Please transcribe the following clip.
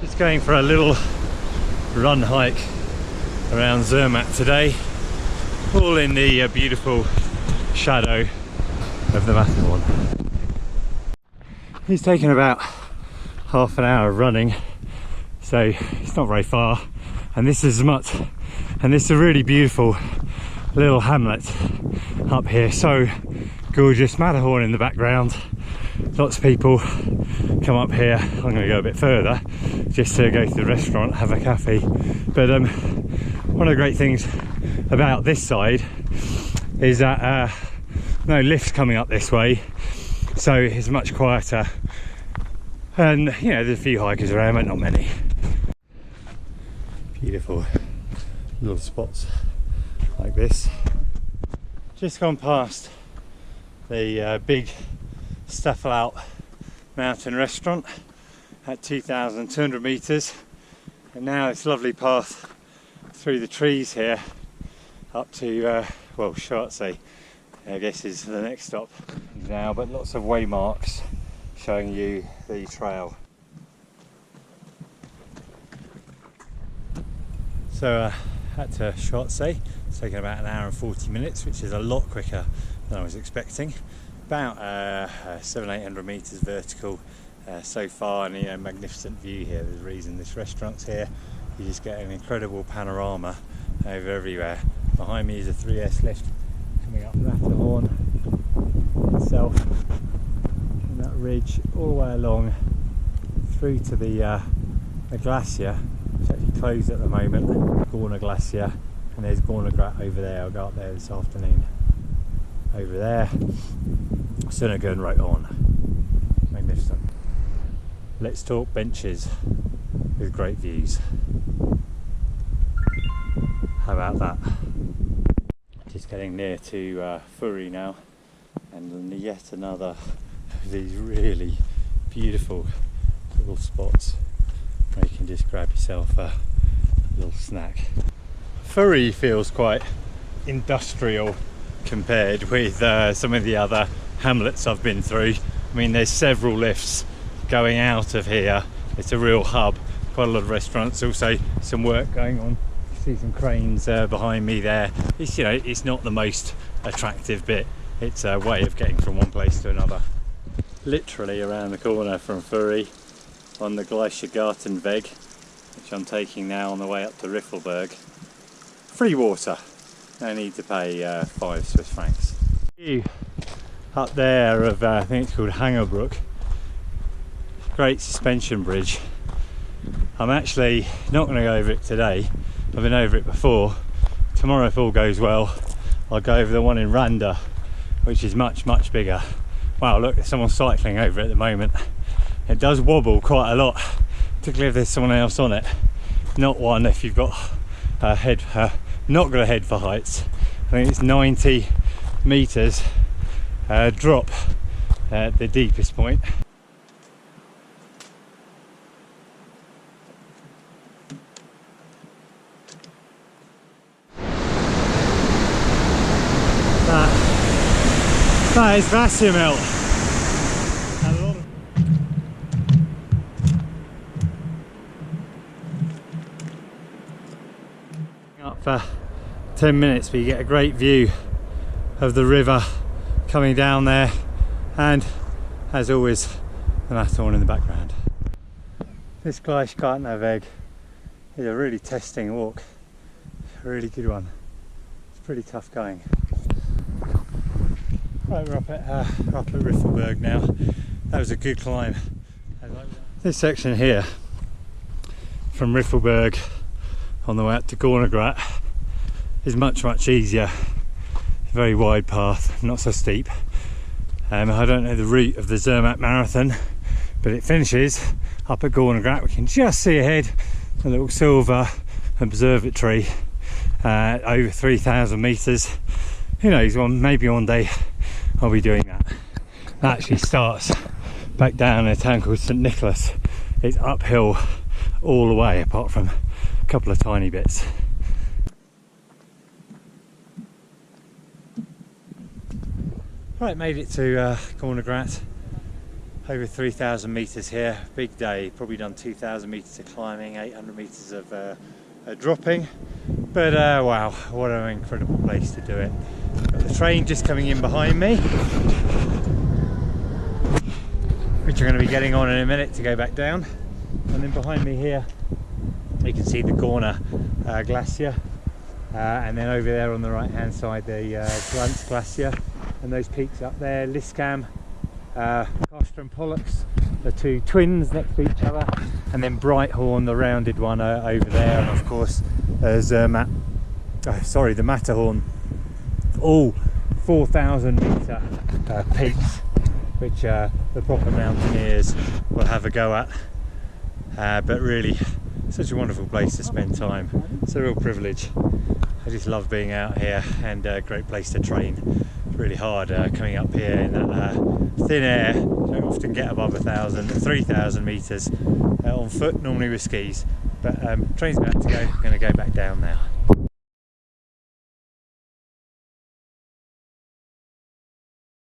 Just going for a little run hike around Zermatt today, all in the beautiful shadow of the Matterhorn. It's taken about half an hour of running, so it's not very far. And this is Zmutt, and this is a really beautiful little hamlet up here. So gorgeous, Matterhorn in the background. Lots of people come up here. I'm going to go a bit further just to go to the restaurant, have a cafe. But one of the great things about this side is that no lifts coming up this way, so it's much quieter. And you know, there's a few hikers around, but not many. Beautiful little spots like this. Just gone past the big Staffelout mountain restaurant at 2,200 meters, and now this lovely path through the trees here up to well, Schwarzee, I guess, is the next stop now, but lots of waymarks showing you the trail. So at Schwarzee, it's taken about an hour and 40 minutes, which is a lot quicker than I was expecting. About 700-800 meters vertical so far, and you know, magnificent view here. There's a reason this restaurant's here. You just get an incredible panorama over everywhere. Behind me is a 3S lift coming up Matterhorn itself, and that ridge all the way along through to the glacier, which is actually closed at the moment, Gornergrat glacier, and there's Gornergrat over there. I'll go up there this afternoon. Over there, so I'm going right on. Magnificent. Let's talk benches with great views. How about that? Just getting near to Furry now, and yet another of these really beautiful little spots where you can just grab yourself a little snack. Furry feels quite industrial compared with some of the other hamlets I've been through. I mean, there's several lifts going out of here. It's a real hub, quite a lot of restaurants, also some work going on. You see some cranes behind me there. It's, you know, it's not the most attractive bit. It's a way of getting from one place to another. Literally around the corner from Furry on the Weg, which I'm taking now on the way up to Riffelberg. Free water. No need to pay 5 Swiss francs. View up there of, I think it's called Hangerbrook. Great suspension bridge. I'm actually not going to go over it today. I've been over it before. Tomorrow, if all goes well, I'll go over the one in Randa, which is much, much bigger. Wow, look, there's someone cycling over it at the moment. It does wobble quite a lot, particularly if there's someone else on it. Not one if you've got a head, not got a head for heights. I think it's 90 meters drop at the deepest point. That is Zmutt. Up for 10 minutes, but you get a great view of the river coming down there, and as always, the Matterhorn in the background. This Weg is a really testing walk, a really good one. It's pretty tough going. Right, we're up at Riffelberg now. That was a good climb. This section here from Riffelberg on the way up to Gornergrat is much, much easier. Very wide path, not so steep. I don't know the route of the Zermatt marathon, but it finishes up at Gornergrat. We can just see ahead a little silver observatory, over 3,000 meters. Who knows, maybe one day I'll be doing that. That actually starts back down in a town called St Nicholas. It's uphill all the way, apart from a couple of tiny bits. Right, made it to Gornergrat. over 3,000 metres here, big day, probably done 2,000 metres of climbing, 800 metres of dropping, but wow, what an incredible place to do it. Got the train just coming in behind me, which I'm going to be getting on in a minute to go back down, and then behind me here you can see the Gornergrat glacier, and then over there on the right hand side the Zmutt glacier, and those peaks up there, Liskam, Castor and Pollux, the two twins next to each other, and then Brighthorn, the rounded one over there, and of course Zermatt, the Matterhorn, all 4,000 metre peaks, which the proper mountaineers will have a go at, but really such a wonderful place to spend time. It's a real privilege. I just love being out here, and a great place to train. It's really hard coming up here in that thin air. Don't often get above 3,000 metres on foot, normally with skis, but train's about to go. I'm going to go back down now.